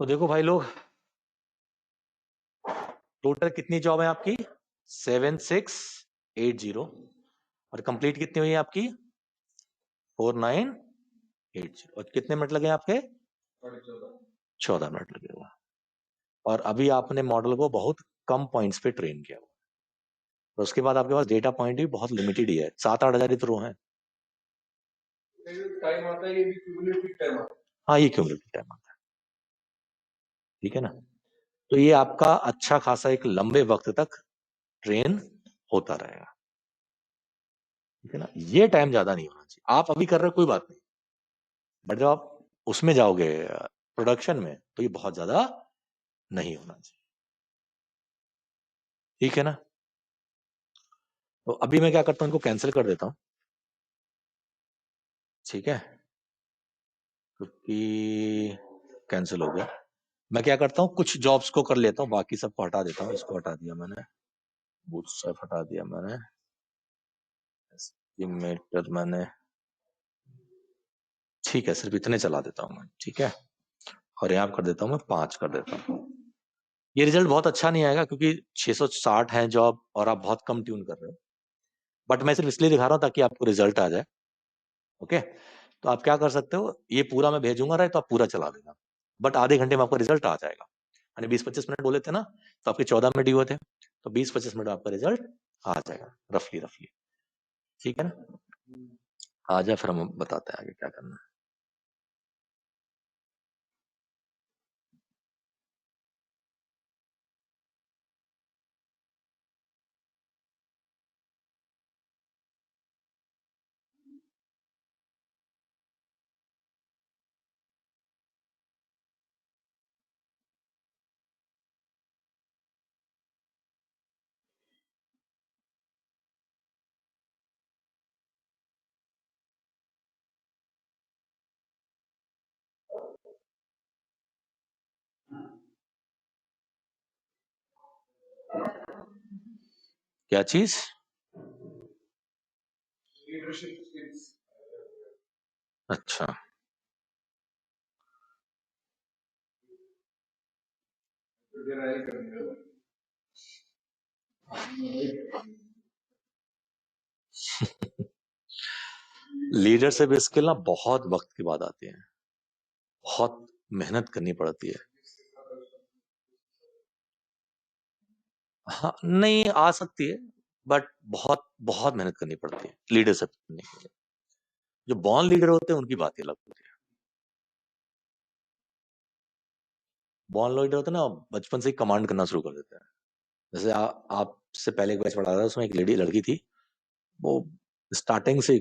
तो देखो भाई लोग, टोटल कितनी जॉब है आपकी? 7680। और कंप्लीट कितनी हुई है आपकी? 4980। और कितने मिनट लगे आपके? 14 मिनट लगे हुए। और अभी आपने मॉडल को बहुत कम पॉइंट्स पे ट्रेन किया हुआ। और उसके बाद आपके पास डेटा पॉइंट भी बहुत लिमिटेड ही है, 7-8 हजार ही तो रो हैं। टाइम आता है, ये भी क्यूमुलेटिव टाइम आता है। हाँ, ये क्यूमुलेटिव टाइम आता है, ठीक है ना। तो ये आपका अच्छा खासा एक लंबे वक्त तक ट्रेन होता रहेगा, ठीक है ना। ये टाइम ज्यादा नहीं होना चाहिए। आप अभी कर रहे हो कोई बात नहीं, बट जब आप उसमें जाओगे प्रोडक्शन में, तो ये बहुत ज्यादा नहीं होना चाहिए, ठीक है ना। तो अभी मैं क्या करता हूँ, इनको कैंसिल कर देता हूँ, ठीक है, क्योंकि कैंसिल हो गया। मैं क्या करता हूँ, कुछ जॉब्स को कर लेता हूँ, बाकी सबको हटा देता हूँ। इसको हटा दिया मैंने, बूटस्ट्रैप हटा दिया मैंने, एस्टिमेटर मैंने, ठीक है, सिर्फ इतने चला देता हूँ मैं, ठीक है। और यहाँ कर देता हूँ मैं 5 कर देता हूँ। ये रिजल्ट बहुत अच्छा नहीं आएगा क्योंकि 660 है जॉब और आप बहुत कम ट्यून कर रहे हो, बट मैं सिर्फ इसलिए दिखा रहा हूँ ताकि आपको रिजल्ट आ जाए। ओके, तो आप क्या कर सकते हो, ये पूरा मैं भेजूंगा राइट, तो आप पूरा चला देना, बट आधे घंटे में आपका रिजल्ट आ जाएगा। यानी 20-25 मिनट बोले थे ना, तो आपके 14 मिनट ही हुए थे, तो 20-25 मिनट में आपका रिजल्ट आ जाएगा, रफली रफली, ठीक है ना। आ जाए, फिर हम बताते हैं आगे क्या करना है। क्या चीज? लीडरशिप स्किल्स अच्छा, डिराइव करने का। लीडरशिप स्किल ना बहुत वक्त के बाद आती है, बहुत मेहनत करनी पड़ती है। हाँ, नहीं आ सकती है, बट बहुत बहुत मेहनत करनी पड़ती है लीडरशिप करने के लिए। जो बॉर्न लीडर होते हैं उनकी बात ही अलग होती है। बॉर्न लीडर होते हैं ना, बचपन से ही कमांड करना शुरू कर देते हैं। जैसे आपसे पहले एक बैच पढ़ा था, उसमें एक लड़की थी, वो स्टार्टिंग से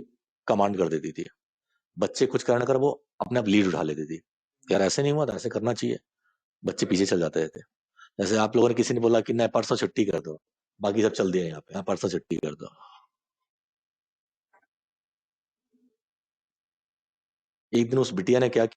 कमांड कर देती थी। बच्चे कुछ करने कर वो अपने आप लीड उठा लेती थी, यार ऐसे नहीं हुआ था, ऐसे करना चाहिए। बच्चे पीछे चल जाते थे। जैसे आप लोगों ने, किसी ने बोला कि नहीं परसों छुट्टी कर दो, बाकी सब चल दिया यहाँ पे, हाँ परसों छुट्टी कर दो। एक दिन उस बिटिया ने क्या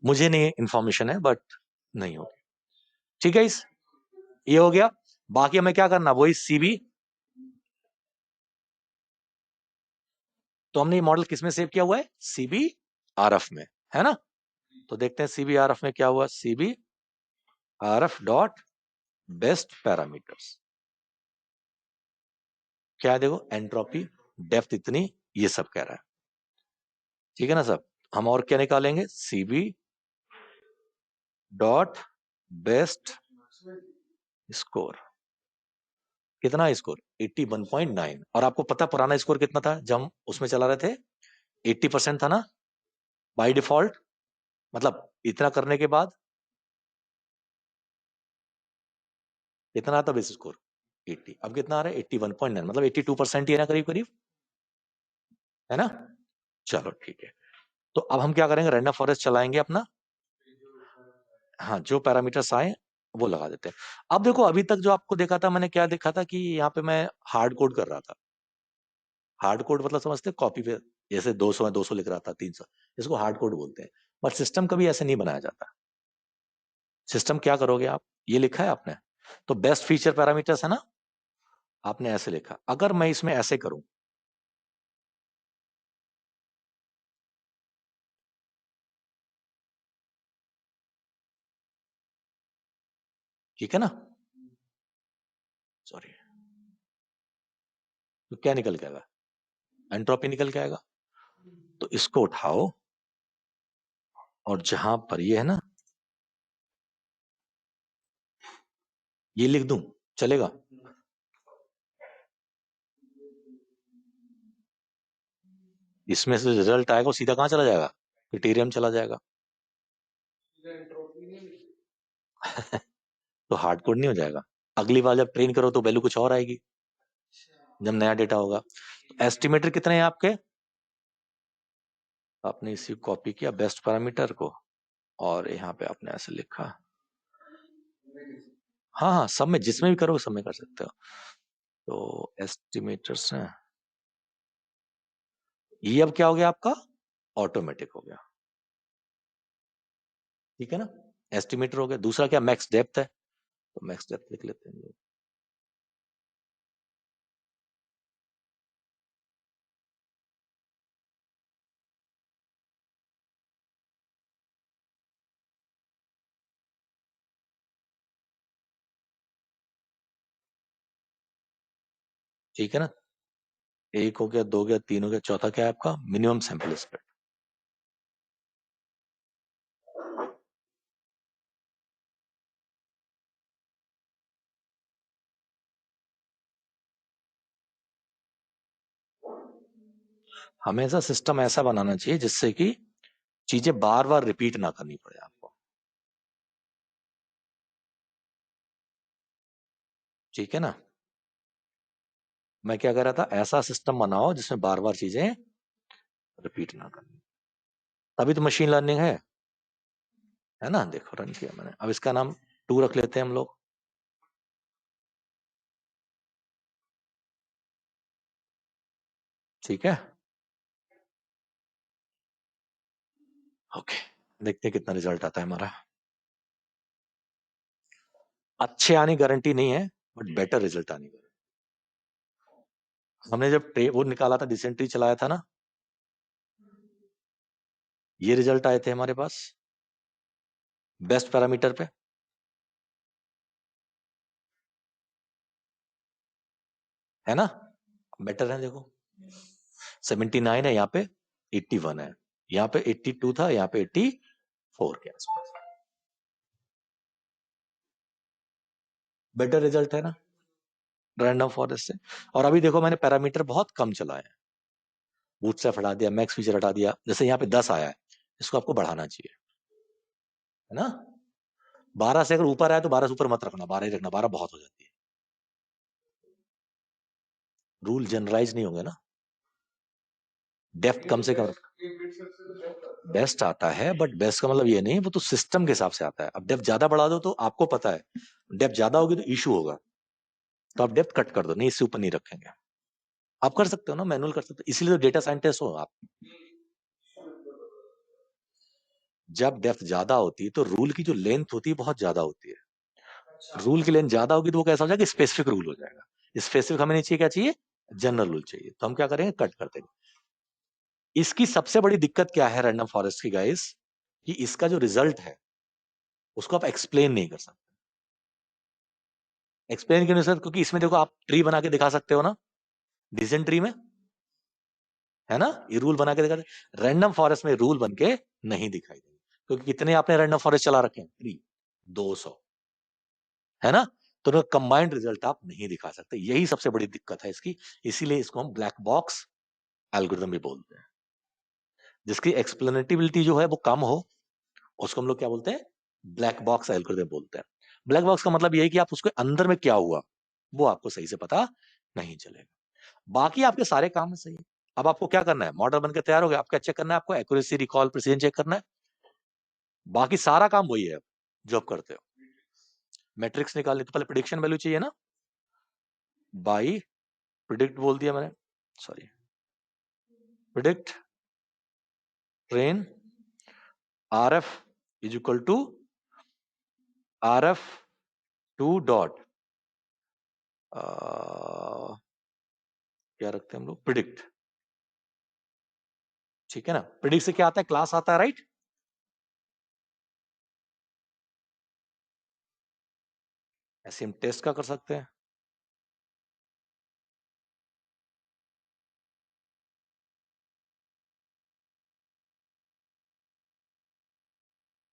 मुझे नहीं इंफॉर्मेशन है, बट नहीं होगी। ठीक है, इस ये हो गया। बाकी हमें क्या करना, वही सीबी। तो हमने ये मॉडल किसमें सेव किया हुआ है, सीबी आरएफ में, है ना। तो देखते हैं सीबी आरएफ में क्या हुआ, CB RF dot best parameters क्या है, देखो एंट्रोपी, डेप्थ इतनी, ये सब कह रहा है। ठीक है ना सब। हम और क्या निकालेंगे, सीबी डॉट बेस्ट स्कोर, कितना स्कोर 81.9। और आपको पता पुराना स्कोर कितना था जब हम उसमें चला रहे थे, 80% था ना बाय डिफॉल्ट। मतलब इतना करने के बाद कितना आता बेस स्कोर 80, अब कितना आ रहा है 81.9, मतलब 82% ही है ना करीब करीब, है ना। चलो ठीक है, तो अब हम क्या करेंगे, रैंडम फॉरेस्ट चलाएंगे अपना। हाँ, जो पैरामीटर्स आए वो लगा देते हैं। अब देखो अभी तक जो आपको देखा था, मैंने क्या देखा था कि यहाँ पे मैं हार्ड कोड कर रहा था। हार्ड कोड मतलब समझते, कॉपी पे जैसे 200 है 200 लिख रहा था, 300, इसको हार्ड कोड बोलते हैं। बट सिस्टम कभी ऐसे नहीं बनाया जाता। सिस्टम क्या करोगे आप, ये लिखा है आपने, तो बेस्ट फीचर पैरामीटर्स है ना, आपने ऐसे लिखा। अगर मैं इसमें ऐसे करूं, ठीक है ना, सॉरी, तो क्या निकल के आएगा, एंट्रोपी निकल के आएगा। तो इसको उठाओ और जहां पर ये है ना, ये लिख दूं, चलेगा। इसमें से रिजल्ट आएगा वो सीधा कहां चला जाएगा, क्रिटेरियम चला जाएगा। एंट्रोपी नहीं तो हार्ड कोड नहीं हो जाएगा। अगली बार जब ट्रेन करो तो वैल्यू कुछ और आएगी, जब नया डेटा होगा। तो एस्टिमेटर कितने हैं आपके, आपने इसी कॉपी किया बेस्ट पैरामीटर को, और यहाँ पे आपने ऐसे लिखा। हाँ हाँ, सब में जिसमें भी करो सब में कर सकते हो। तो एस्टिमेटर्स हैं, ये अब क्या हो गया आपका, ऑटोमेटिक हो गया। ठीक है ना, एस्टिमेटर हो गया। दूसरा क्या, मैक्स डेप्थ है, तो मैक्स डेप्थ लिख लेते हैं हम लोग। ठीक है ना, एक हो गया, दो हो गया, तीन हो गया, चौथा क्या है आपका, मिनिमम सैंपल स्प्रेड। हमेशा सिस्टम ऐसा बनाना चाहिए जिससे कि चीजें बार बार रिपीट ना करनी पड़े आपको। ठीक है ना, मैं क्या कह रहा था, ऐसा सिस्टम बनाओ जिसमें बार बार चीजें रिपीट ना करनी, तभी तो मशीन लर्निंग है ना। देखो रन किया मैंने, अब इसका नाम 2 रख लेते हैं हम लोग। ठीक है, ओके, देखते हैं कितना रिजल्ट आता है हमारा। अच्छे आने गारंटी नहीं है, बट बेटर रिजल्ट आने गारंटी। हमने जब वो निकाला था, डिसेंट्री चलाया था ना, ये रिजल्ट आए थे हमारे पास बेस्ट पैरामीटर पे, है ना। बेटर है देखो, 79 है यहाँ पे, 81 है, यहाँ पे 82 था, यहाँ पे 84 के आसपास। बेटर रिजल्ट है ना, रैंडम फॉरेस्ट से। और अभी देखो मैंने पैरामीटर बहुत कम चलाए हैं, बूटस्ट्रैप हटा दिया, मैक्स फीचर हटा दिया। जैसे यहाँ पे 10 आया है, इसको आपको बढ़ाना चाहिए, है ना। 12 से अगर ऊपर आया तो 12 से ऊपर मत रखना, 12 ही रखना, 12 बहुत हो जाती है। रूल जनरलाइज नहीं होंगे ना, डेप्थ कम से कम। बेस्ट आता है, बट बेस्ट का मतलब ये नहीं, वो तो सिस्टम के हिसाब से आता है। अब डेप्थ ज्यादा बढ़ा दो तो आपको पता है, डेप्थ ज्यादा होगी तो इशू होगा, तो आप डेप्थ कट कर दो, नहीं इससे ऊपर नहीं रखेंगे। आप कर सकते हो ना, मैनुअल कर सकते हो, इसीलिए तो डेटा साइंटिस्ट हो आप। जब डेप्थ ज्यादा होती है तो रूल की जो लेंथ होती है बहुत ज्यादा होती है। रूल की लेंथ ज्यादा होगी तो वो कैसा हो जाएगा, स्पेसिफिक रूल हो जाएगा। स्पेसिफिक हमें नहीं चाहिए, क्या चाहिए, जनरल रूल चाहिए। तो हम क्या करेंगे, कट कर देंगे। इसकी सबसे बड़ी दिक्कत क्या है रैंडम फॉरेस्ट की गाइस, कि इसका जो रिजल्ट है उसको आप एक्सप्लेन नहीं कर सकते। एक्सप्लेन क्यों नहीं सर, क्योंकि इसमें देखो आप ट्री बना के दिखा सकते हो ना, डिसीजन ट्री में, है ना, ये रूल बना के दिखा दे। रैंडम फॉरेस्ट में रूल बन के नहीं दिखाई देंगे, क्योंकि कितने आपने रैंडम फॉरेस्ट चला रखे हैं, 200, है ना। तो कंबाइंड रिजल्ट आप नहीं दिखा सकते, यही सबसे बड़ी दिक्कत है इसकी। इसीलिए इसको हम ब्लैक बॉक्स एल्गोरिथम भी बोलते हैं। जिसकी एक्सप्लेनेटिबिलिटी जो है वो कम हो, उसको हम लोग क्या बोलते हैं, ब्लैक बॉक्स एल्गोरिथम बोलते हैं। ब्लैक बॉक्स का मतलब यही कि आप उसके अंदर में क्या हुआ वो आपको सही से पता नहीं चलेगा। बाकी आपके सारे काम सही है। अब आपको क्या करना है, मॉडल बनकर तैयार हो गया, आपको चेक करना है, आपको एक्यूरेसी, रिकॉल, प्रिसीजन चेक करना है। बाकी सारा काम वही है जो आप करते हो। मैट्रिक्स निकालने तो पहले प्रिडिक्शन वैल्यू चाहिए ना, बाई प्रिडिक्ट बोल दिया मैंने, sorry, predict train RF is equal to RF2 dot क्या रखते हैं हम लोग, प्रिडिक्ट। ठीक है ना, प्रिडिक्ट से क्या आता है, क्लास आता है, राइट। ऐसे हम टेस्ट का कर सकते हैं।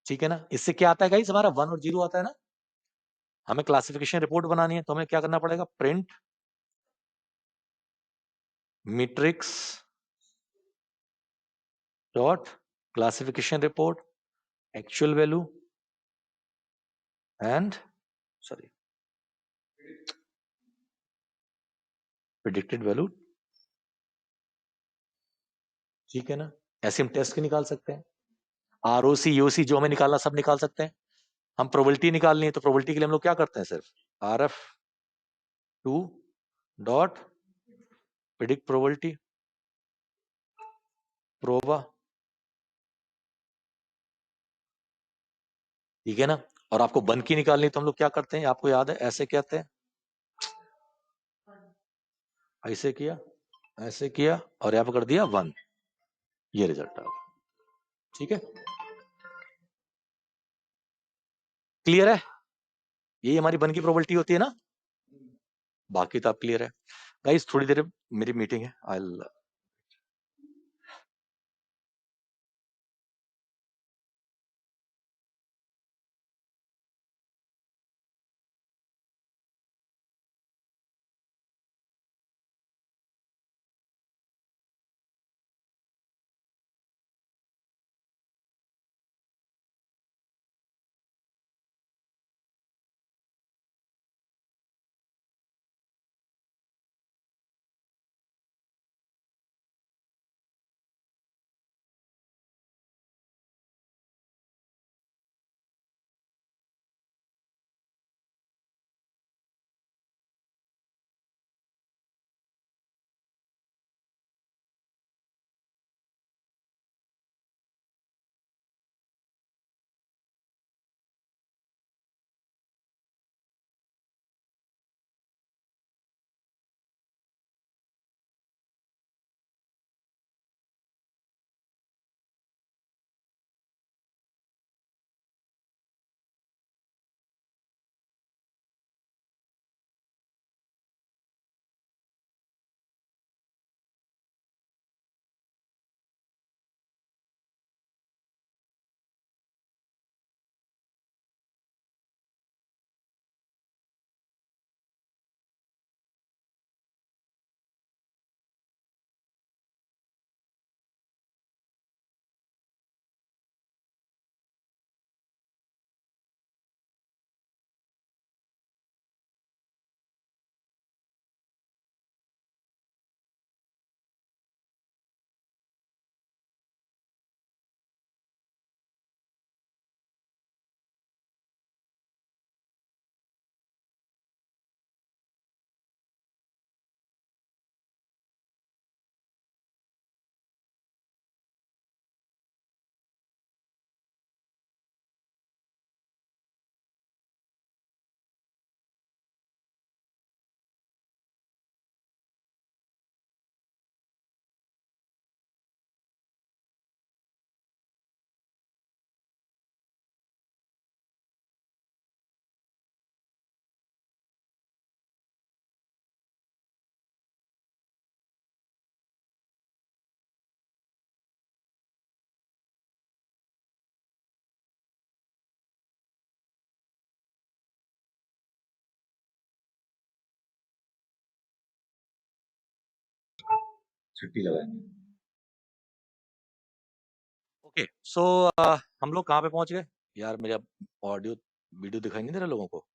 ठीक है ना, इससे क्या आता है गाइस, हमारा 1 और 0 आता है ना। हमें क्लासिफिकेशन रिपोर्ट बनानी है तो हमें क्या करना पड़ेगा, print matrix dot classification report actual value and, sorry, predicted value. ठीक है ना, ऐसे हम टेस्ट के निकाल सकते हैं, ROC UC जो हमें निकालना सब निकाल सकते हैं। हम प्रोबेबिलिटी निकालनी है तो प्रोबेबिलिटी के लिए हम लोग क्या करते हैं, सिर्फ RF2 dot predict probability PROBA. ठीक है ना, और आपको बन की निकालनी तो हम लोग क्या करते हैं, आपको याद है ऐसे कहते हैं, ऐसे किया, ऐसे किया और यहां पर कर दिया 1, ये रिजल्ट आ गया। ठीक है, क्लियर है, यही हमारी बन की प्रोबेबिलिटी होती है ना। बाकी तो आप क्लियर है गाइस, थोड़ी देर मेरी मीटिंग है, आई छुट्टी लगाएंगे। ओके सो हम लोग कहाँ पे पहुंच गए यार? मेरा ऑडियो वीडियो दिखाई नहीं दे रहा लोगों को?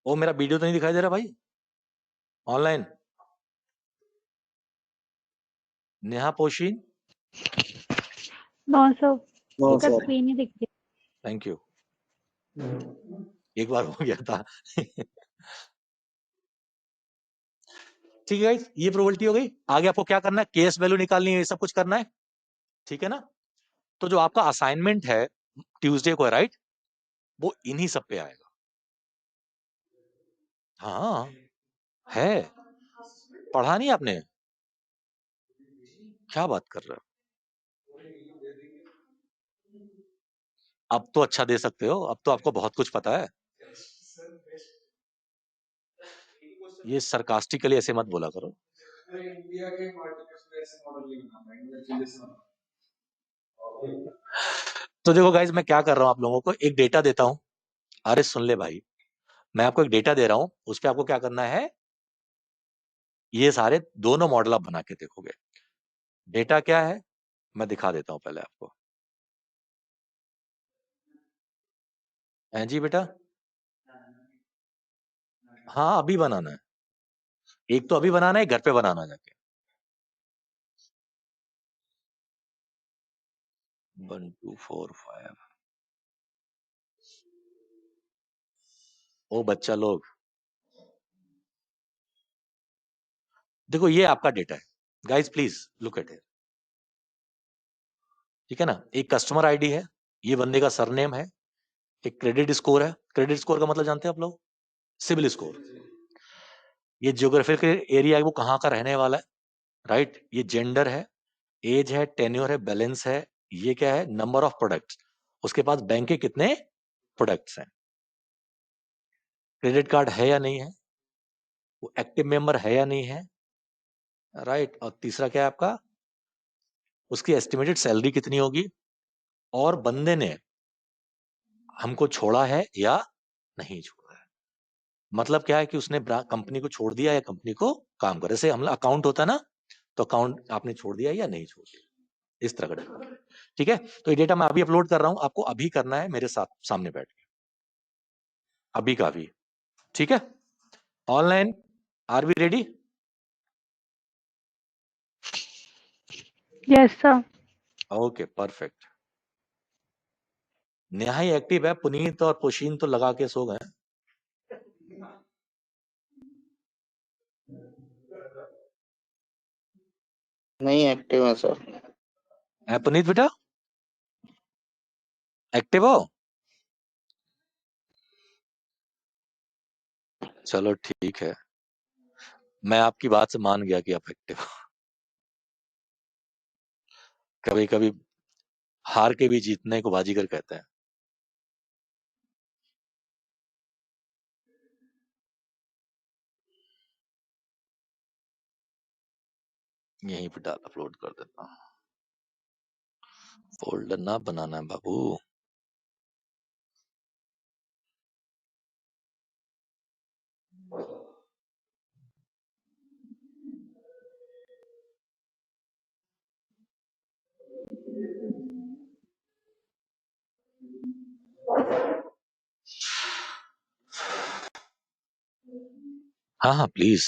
ओ मेरा वीडियो तो नहीं दिखाई दे रहा भाई ऑनलाइन। नेहा पोशीन। 900 नो तक सर स्क्रीन ही दिखती है। Thank you. एक बार हो गया था। ठीक है गाइस, ये प्रोबेबिलिटी हो गई। आगे आपको क्या करना है? केस वैल्यू निकालनी है, ये सब कुछ करना है। ठीक है ना? तो जो आपका असाइनमेंट है ट्यूसडे को, राइट, वो इन्हीं सब पे आएगा। हाँ है, पढ़ा नहीं आपने? क्या बात कर रहे हो? अब तो अच्छा दे सकते हो, अब तो आपको बहुत कुछ पता है। ये सरकास्टिकली ऐसे मत बोला करो। इंडिया के मार्केट में ऐसे मॉडल नहीं बना पाएंगे, चीजें बना। तो देखो गाइज, मैं क्या कर रहा हूं, आप लोगों को एक डेटा देता हूं। अरे सुन ले भाई, मैं आपको एक डेटा दे रहा हूं, उस पर आपको क्या करना है, ये सारे दोनों मॉडल आप बना के देखोगे। डेटा क्या है मैं दिखा देता हूं पहले आपको। हैं जी बेटा? हाँ अभी बनाना है, एक तो अभी बनाना है, घर पे बनाना है जाके। 1 2 4 5। ओ बच्चा लोग, देखो ये आपका डेटा है। Guys please look at it. ठीक है ना? एक कस्टमर आईडी है, ये बंदे का सरनेम है, एक क्रेडिट स्कोर है। क्रेडिट स्कोर का मतलब जानते हैं आप लोग? CIBIL score. ये ज्योग्राफिकल एरिया है, वो कहाँ का रहने वाला है, राइट। ये जेंडर है, एज है, टेन्योर है, बैलेंस है। ये क्या है? नंबर ऑफ प्रोडक्ट्स, उसके पास बैंक के कितने प्रोडक्ट्स हैं, क्रेडिट कार्ड है या नहीं है, वो एक्टिव मेंबर है या नहीं है, राइट। और तीसरा क्या है आपका? उसकी एस्टिमेटेड सैलरी कितनी होगी, और बंदे ने हमको छोड़ा है या नहीं छोड़ा है। मतलब क्या है कि उसने कंपनी को छोड़ दिया या कंपनी को काम करे। जैसे हम अकाउंट होता है ना, तो अकाउंट आपने छोड़ दिया या नहीं छोड़ दिया, इस तरह का डेटा। ठीक है, तो ये डेटा मैं अभी अपलोड कर रहा हूं, आपको अभी करना है मेरे साथ सामने बैठ के, अभी का अभी। ठीक है, online, are we ready? Yes sir. Okay perfect. Neha ही एक्टिव है, पुनीत और पोशीन तो लगा के सो गए। नहीं एक्टिव है सर। है पुनीत बेटा, एक्टिव हो? चलो ठीक है, मैं आपकी बात से मान गया कि आप एक्टिव हो। कभी कभी हार के भी जीतने को बाजीगर कहते हैं। यहीं पे डाल अपलोड कर देता हूँ। फोल्डर ना बनाना है बाबू। हाँ हाँ प्लीज।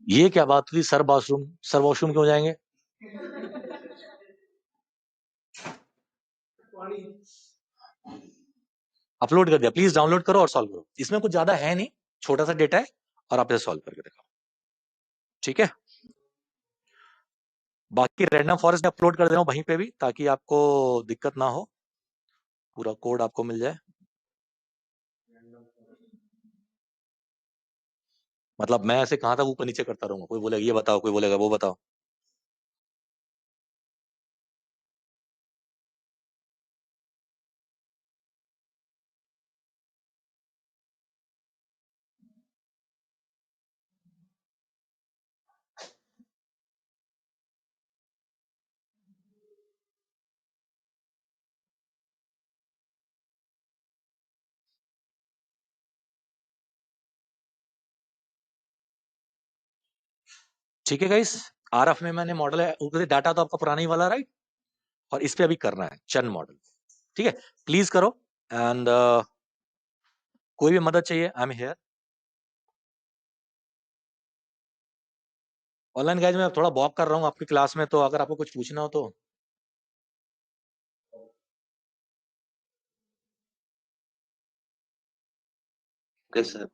ये क्या बात हुई, सर वॉशरूम, सर वॉशरूम क्यों जाएंगे? अपलोड कर दिया, प्लीज डाउनलोड करो और सॉल्व करो। इसमें कुछ ज्यादा है नहीं, छोटा सा डेटा है, और आप इसे सॉल्व करके दिखाओ। ठीक है, बाकी रैंडम फॉरेस्ट में अपलोड कर दे रहा हूँ वहीं पे भी, ताकि आपको दिक्कत ना हो, पूरा कोड आपको मिल जाए। मतलब मैं ऐसे कहां तक ऊपर नीचे करता रहूंगा, कोई बोलेगा ये बताओ, कोई बोलेगा वो बताओ। ठीक है गाइस, आरएफ में मैंने मॉडल है, डाटा तो आपका पुराना ही वाला, राइट, और इस पे अभी करना है चन मॉडल। ठीक है, प्लीज करो। एंड कोई भी मदद चाहिए, I am here. Online guys मैं थोड़ा वॉक कर रहा हूँ आपकी क्लास में, तो अगर आपको कुछ पूछना हो तो। Okay sir.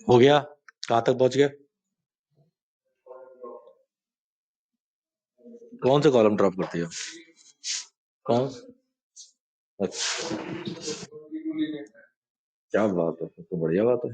हो गया? कहाँ तक पहुंच गए? कौन से कॉलम ड्रॉप करती हो? कौन? अच्छा, क्या बात है, फिर तो बढ़िया बात है।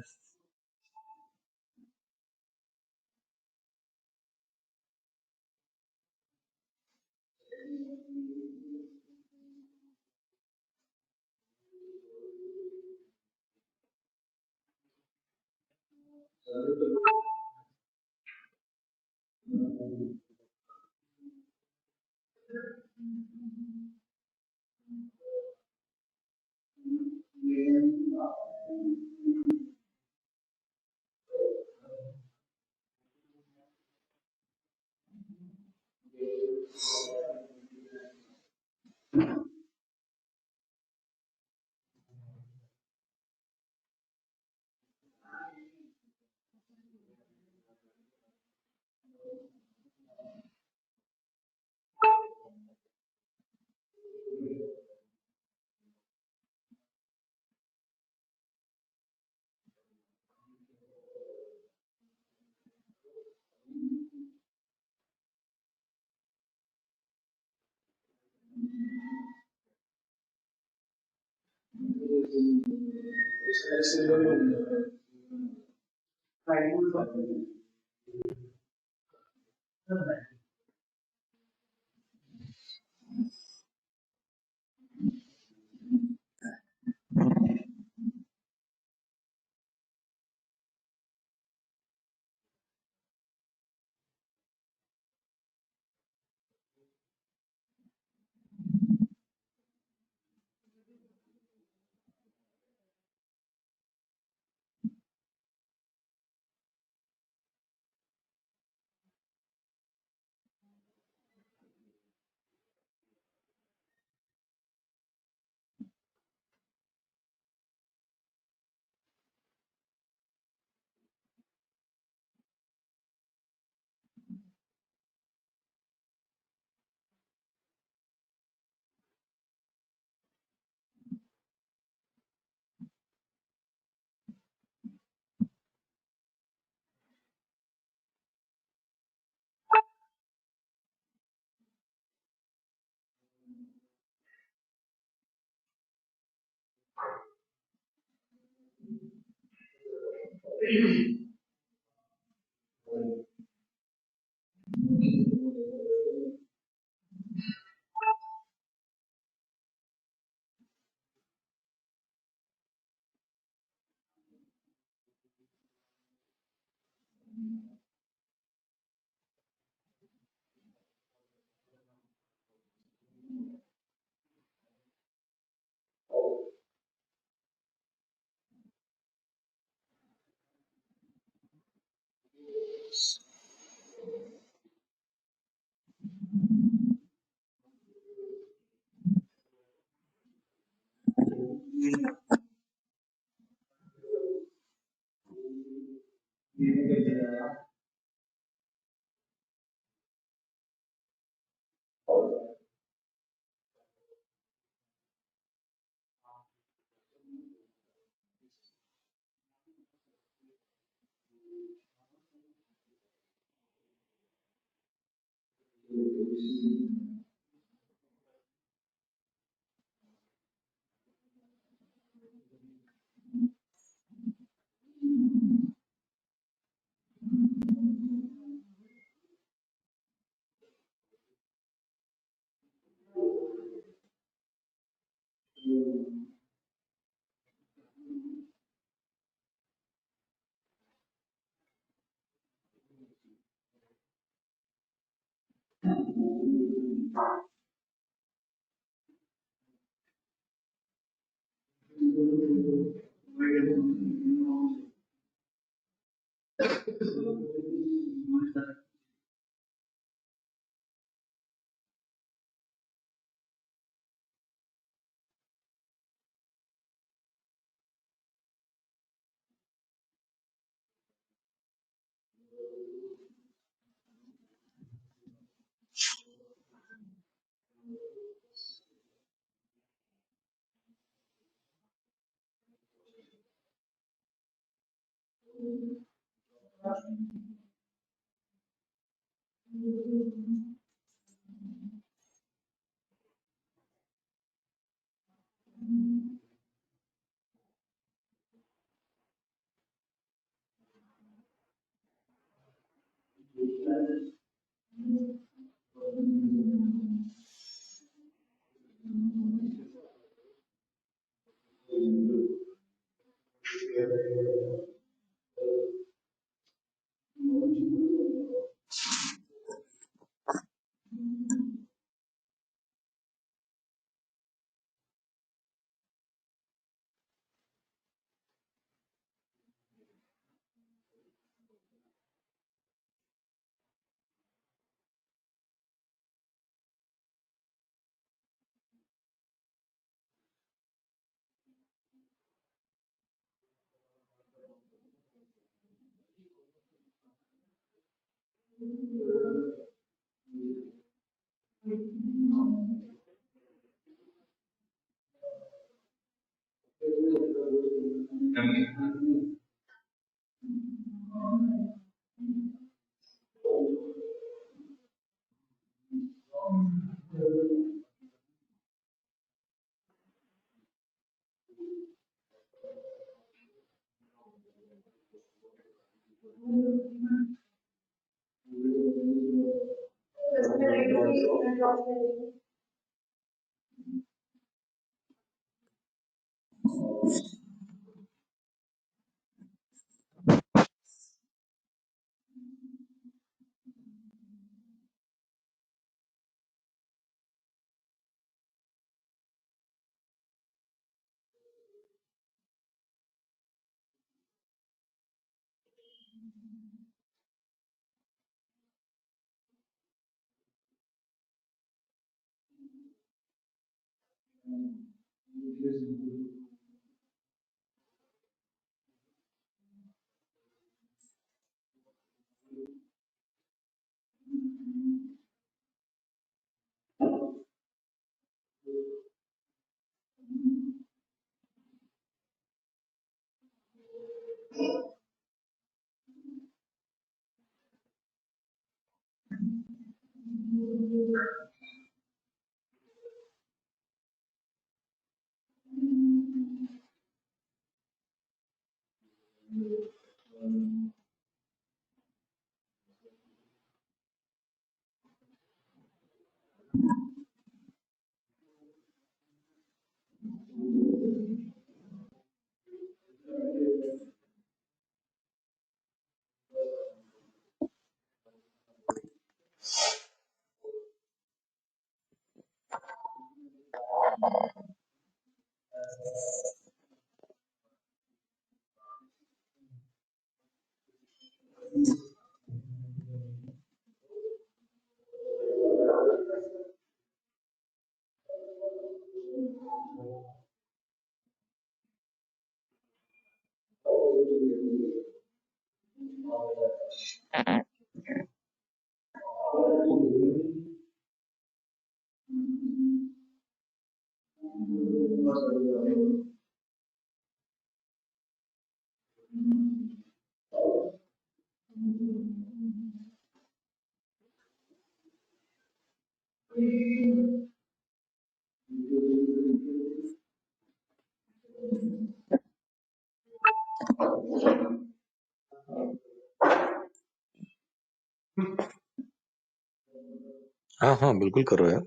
हाँ हाँ बिल्कुल करो यार।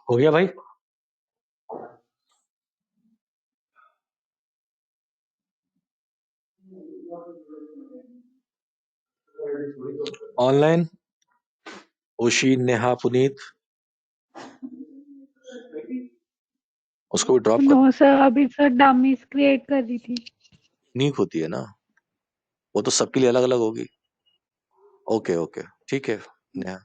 हो गया भाई। ऑनलाइन ओशी, नेहा, पुनीत, उसको भी ड्रॉप कर। नो सर, अभी सर डमीज क्रिएट कर रही थी। यूनिक होती है ना, वो तो सबके लिए अलग अलग होगी। ओके ओके ठीक है नेहा।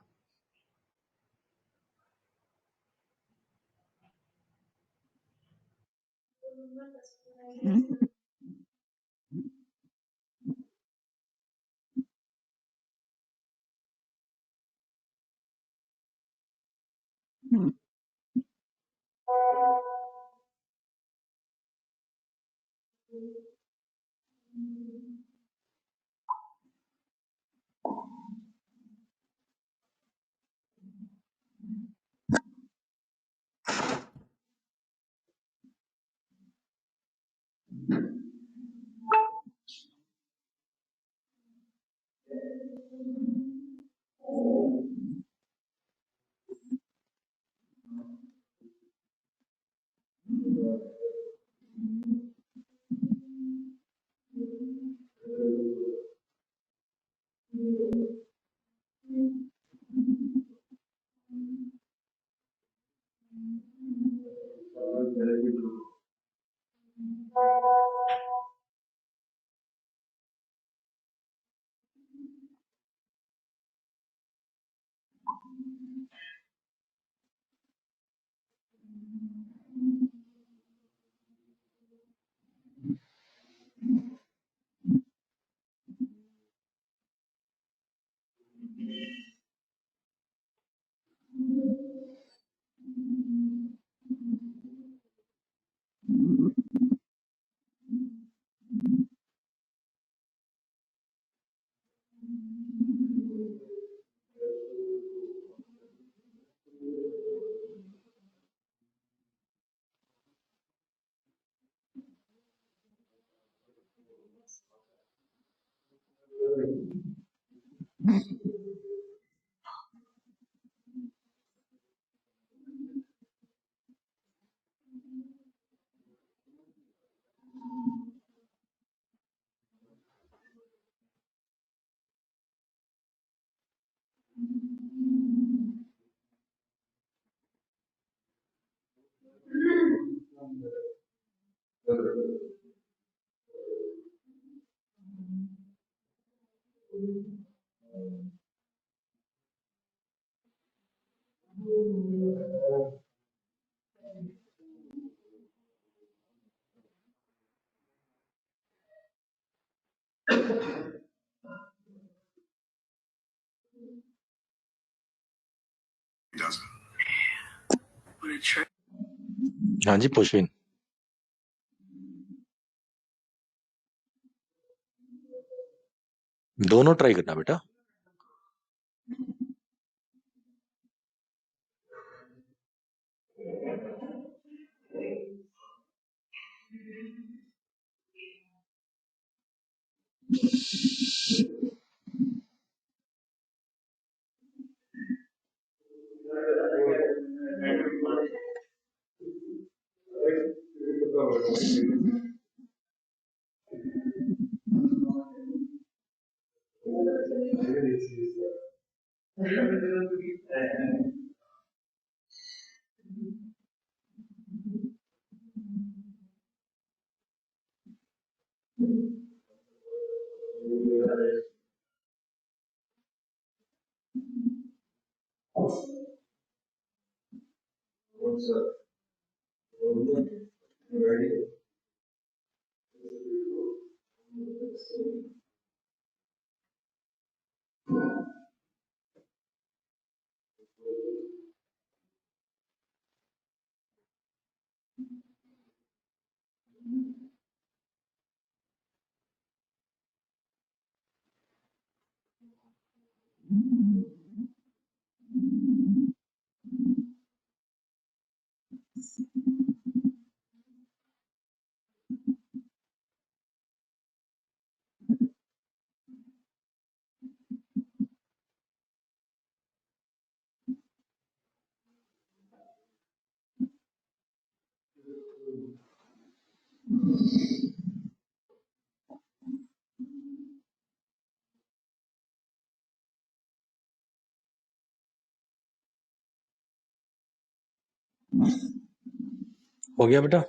हाँ जी पुष्पिन, दोनों ट्राई करना बेटा। हो गया बेटा?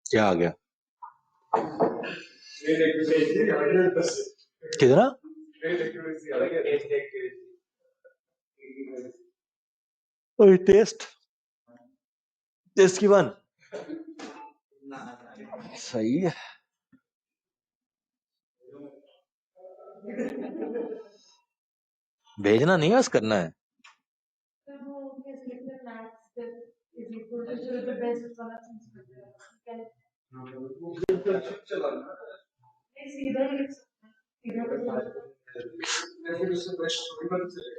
क्या आ गया? Trade accuracy 100%. कितना? Trade accuracy 100%. ओए टेस्ट की वन सही है। भेजना नहीं बस करना है। फिर उससे बेस्ट थोड़ी बन सकती है।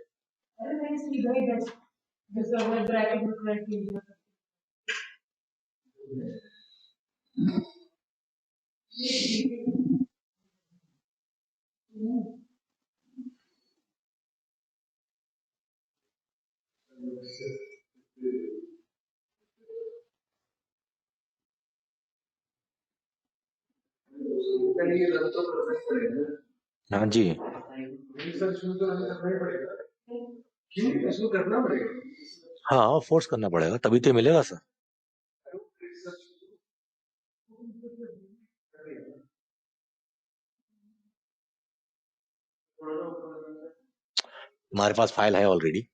ये रन तो करना ही पड़ेगा। हाँ जी, रिसर्च शुरू तो हमें करना ही पड़ेगा। क्यों इसको करना पड़ेगा? हाँ फोर्स करना पड़ेगा तभी तो मिलेगा सर। हमारे पास फाइल है ऑलरेडी।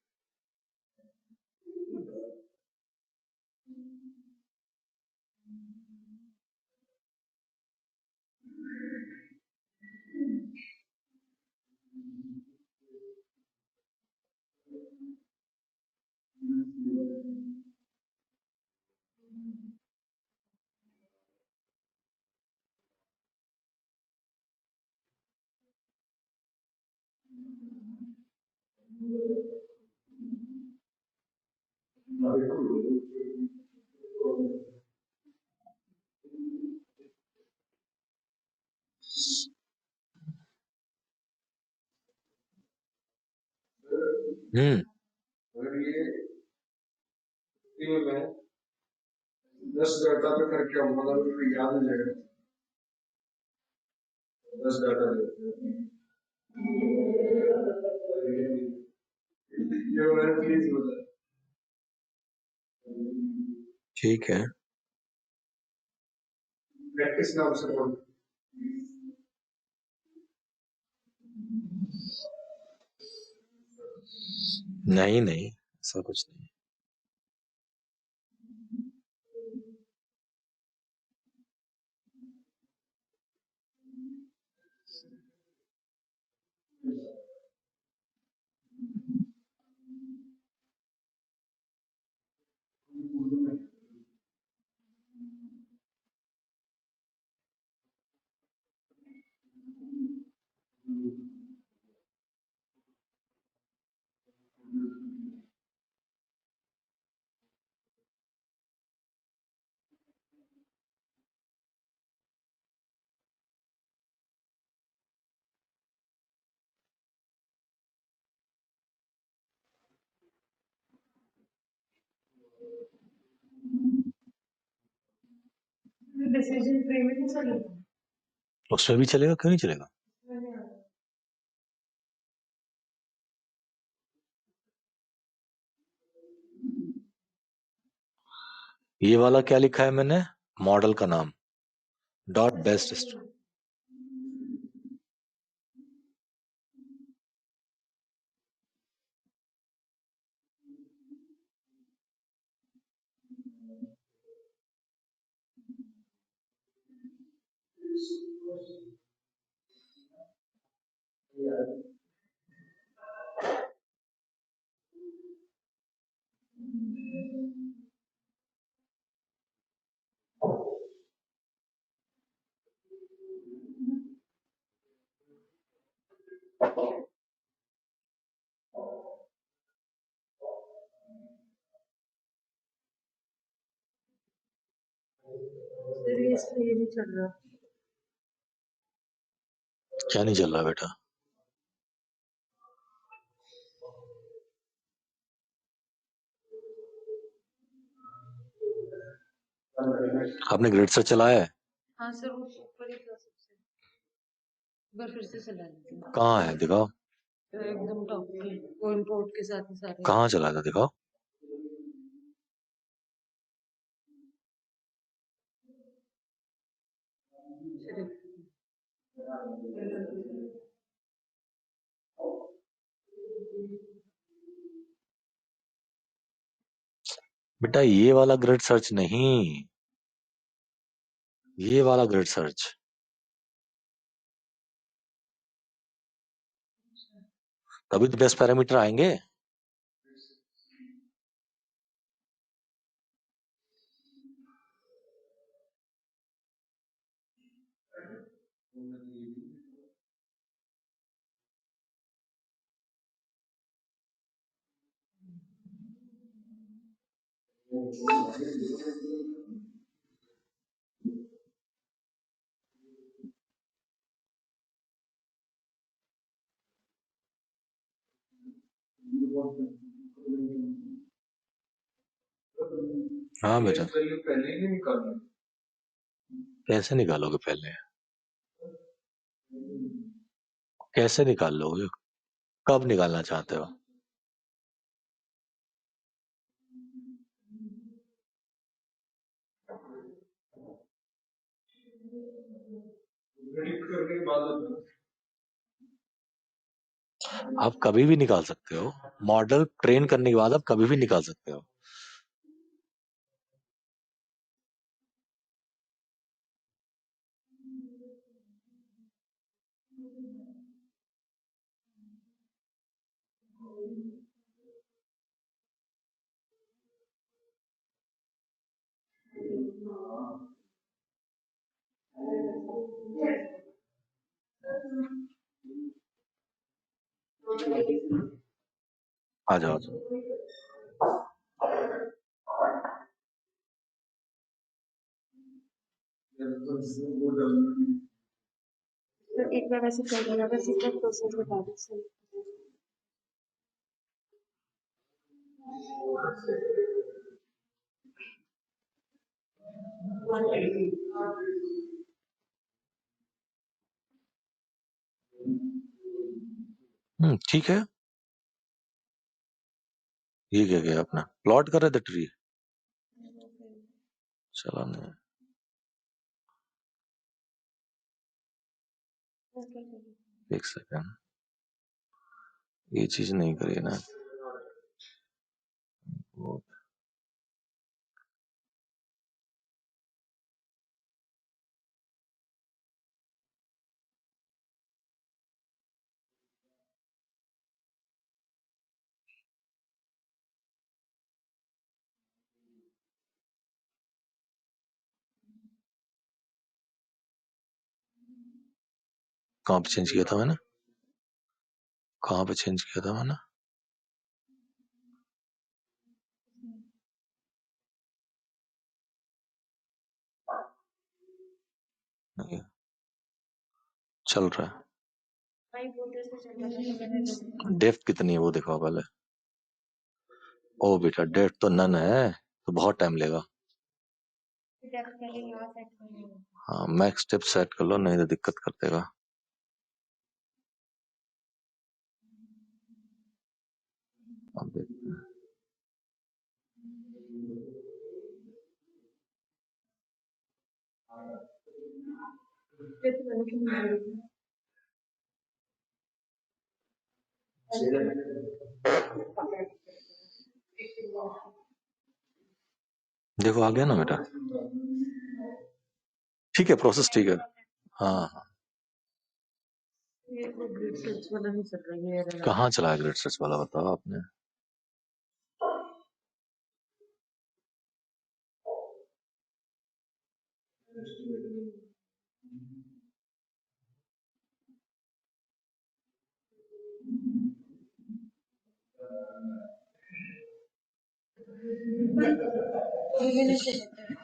अगर ये टीम में 10 डाटा पे करके आऊंगा तो मुझे याद नहीं रहेगा। 10 डाटा ये वाला प्लीज बता। ठीक है। प्रैक्टिस नाम से बोल। नहीं नहीं ऐसा कुछ नहीं। डिसीजन ट्री में नहीं चलेगा। उसमें भी चलेगा, क्यों नहीं चलेगा? ये वाला क्या लिखा है मैंने? मॉडल का नाम डॉट बेस्ट। इसलिए नहीं चल रहा। क्या नहीं चल रहा बेटा? आपने ग्रेड सर्च चलाया है? हाँ सर, वो ऊपर ही था सबसे। एक बार फिर से चला लेते हैं। कहाँ है दिखाओ? एकदम टॉप पे, वो इंपोर्ट के साथ ही सारे। कहाँ चलाया था दिखाओ? बेटा ये वाला ग्रिड सर्च नहीं, ये वाला ग्रिड सर्च। तभी तो बेस्ट पैरामीटर आएंगे। हाँ बेटा। पहले ही निकालना। कैसे निकालोगे पहले? कैसे निकाल लोगे? कब निकालना चाहते हो? प्रेडिक्ट करने के बाद आप कभी भी निकाल सकते हो। मॉडल ट्रेन करने के बाद आप कभी भी निकाल सकते हो। आ जाओ, आ जाओ। तो एक बार ऐसे कर देना, बस इसका प्रोसेस बता दो सर। ठीक है। ये क्या गया अपना प्लॉट कर रहे थे ट्री? चलो नहीं। एक सेकंड, ये चीज नहीं करी ना। वो कहाँ पे चेंज किया था मैंने? कहाँ पे चेंज किया था मैंने? नहीं चल रहा है। डेप्थ कितनी है वो देखो पहले। ओ बेटा डेप्थ तो नन है, तो बहुत टाइम लेगा। हाँ मैक्स स्टेप सेट कर लो, नहीं तो दिक्कत कर देगा। अब देखते हैं। देखो आ गया ना बेटा? ठीक है, प्रोसेस ठीक है। हाँ हाँ। ये वो ग्रिड सर्च वाला नहीं चल रहा है, ये कहाँ चला ग्रिड सर्च वाला बताओ आपने? ये नहीं चल रहा है।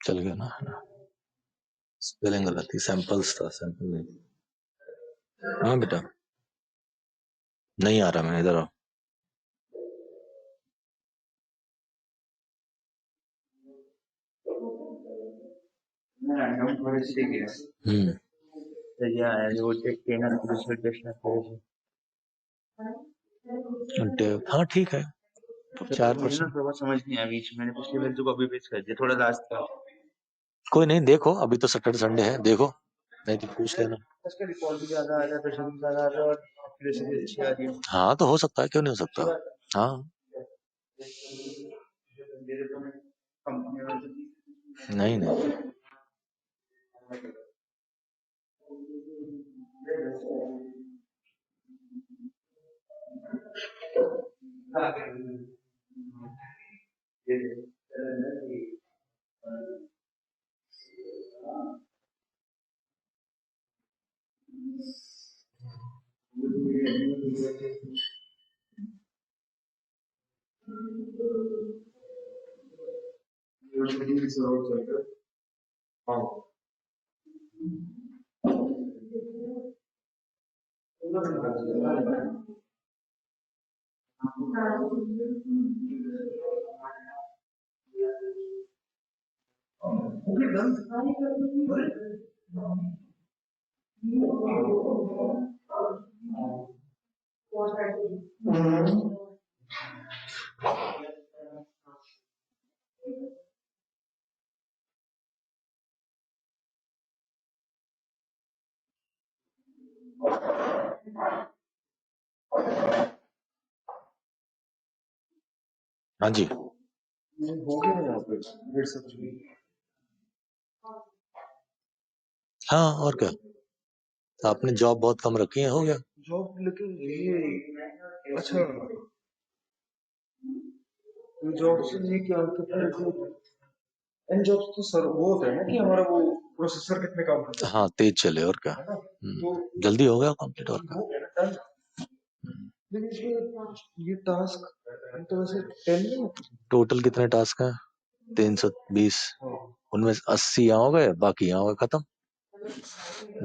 चल गया ना, स्पेलिंग गलत थी, सैंपल्स था, सैंपल नहीं। हाँ बेटा, नहीं आ रहा, मैं इधर आओ। random forest गया तो यार वो टेक के ना दूसरे टेस्ट में पहुंच हाँ ठीक है, तो मुझे 4%। ना थोड़ा समझ नहीं आया बीच मैंने पिछली बार तो कॉपी पेस्ट कर दिया थोड़ा लास्ट था कोई नहीं, देखो अभी तो सैटरडे संडे है, देखो नहीं तो पूछ लेना। उसका रिकॉर्ड भी ज्यादा आ रहा है प्रेशर भी ज्यादा आ रहा है और एक्यूरेसी भी अच्छी आ रही है हाँ तो हो सकता है, क्यों नहीं हो सकता। हाँ मेरे तो कंपनी वाले नहीं नहीं, हाँ जी, हो गया यहाँ पे फिर सब हाँ और क्या, तो आपने जॉब बहुत कम रखी है, हो गया। जॉब लेकिन ये अच्छा जॉब से ये क्या होता है फिर एंड जॉब तो सर वो होता है ना कि हमारा वो प्रोसेसर कितने काम करता हाँ तेज चले, और क्या। है ना तो जल्दी हो गया कंप्लीट, और क्या। वो है ना done। लेकिन इसमें ये टास्क तो वैसे 10 नहीं होते टोटल कितने टास्क हैं? 320। हाँ उनमें 80 यहाँ हो गए, बाकी यहाँ हो गए, खत्म।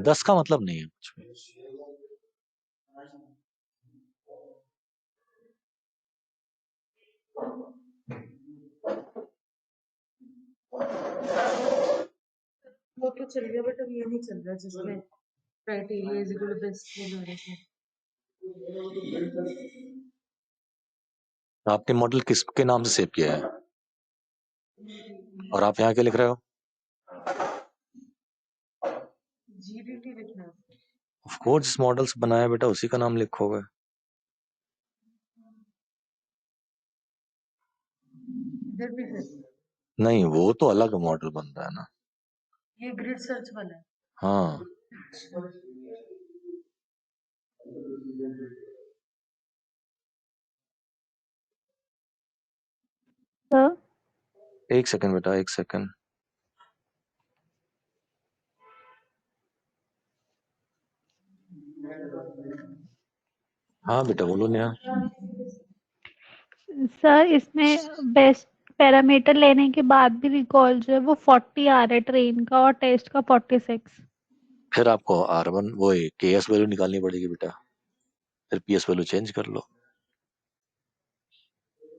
10 का मतलब नहीं है कुछ भी। वो तो चल गया बट अब ये नहीं चल रहा जिसमें criteria is equal to best बना रहे थे। आपने मॉडल किसके नाम से सेव किया है, और आप यहाँ क्या लिख रहे हो? जीडीटी लिखना है। ऑफ कोर्स जिस मॉडल से बनाया बेटा उसी का नाम लिखोगे। इधर भी है, नहीं, वो तो अलग मॉडल बन रहा है ना। ये ग्रिड सर्च वाला है। हाँ सर, एक सेकंड बेटा, एक सेकंड। हाँ बेटा बोलो नेहा। सर इसमें बेस्ट पैरामीटर लेने के बाद भी रिकॉल जो है वो 40 आ रहा है ट्रेन का और टेस्ट का 46। फिर आपको R1 वो KS वैल्यू निकालनी पड़ेगी बेटा, फिर PS वैल्यू चेंज कर लो।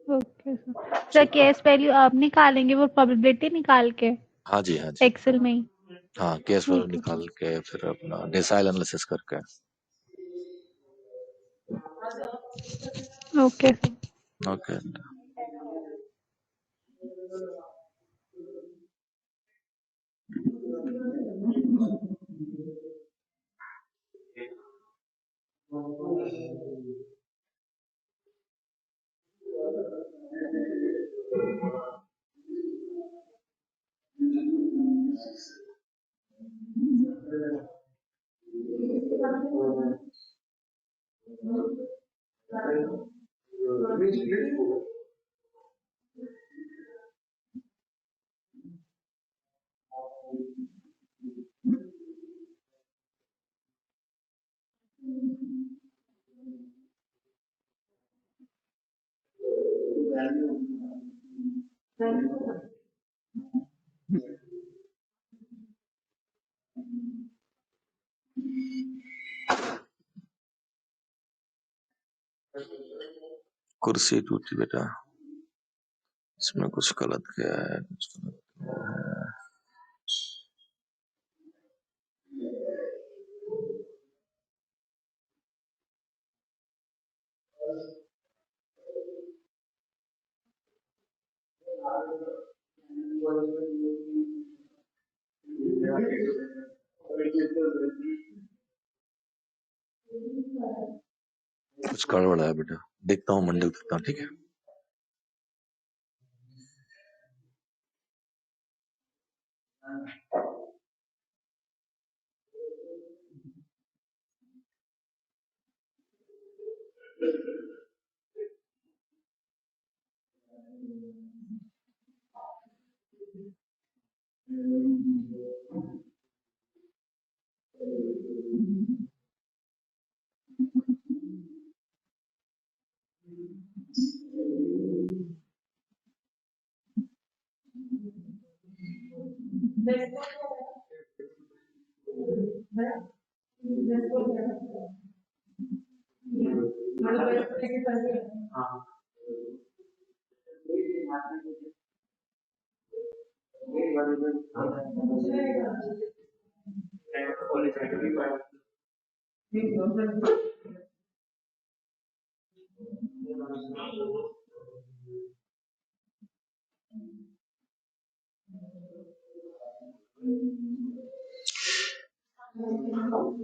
ओके सर, केस वैल्यू आप निकालेंगे वो प्रोबेबिलिटी निकाल के हाँ जी, हाँ जी, एक्सेल में ही? हाँ केस वैल्यू ओके निकाल के फिर अपना डेसाइल एनालिसिस करके। Okay sir. ओके। कुर्सी टूटी बेटा, इसमें कुछ गलत किया है, कुछ गलत किया है। कुछ गड़बड़ है बेटा, देखता हूँ मंडे को देखता हूँ, ठीक है।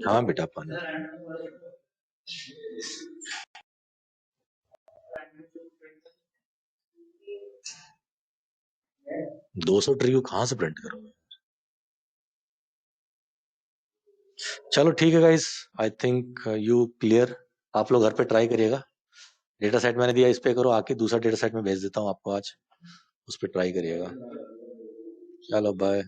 हाँ बेटा, पानी 200 ट्रियो कहाँ से प्रिंट करोगे? चलो ठीक है guys, I think you clear. आप लोग घर पे ट्राई करिएगा। डेटा सेट मैंने दिया, इस पे करो, आके दूसरा डेटा सेट में भेज देता हूँ आपको आज, उस पर ट्राई करिएगा। चलो बाय।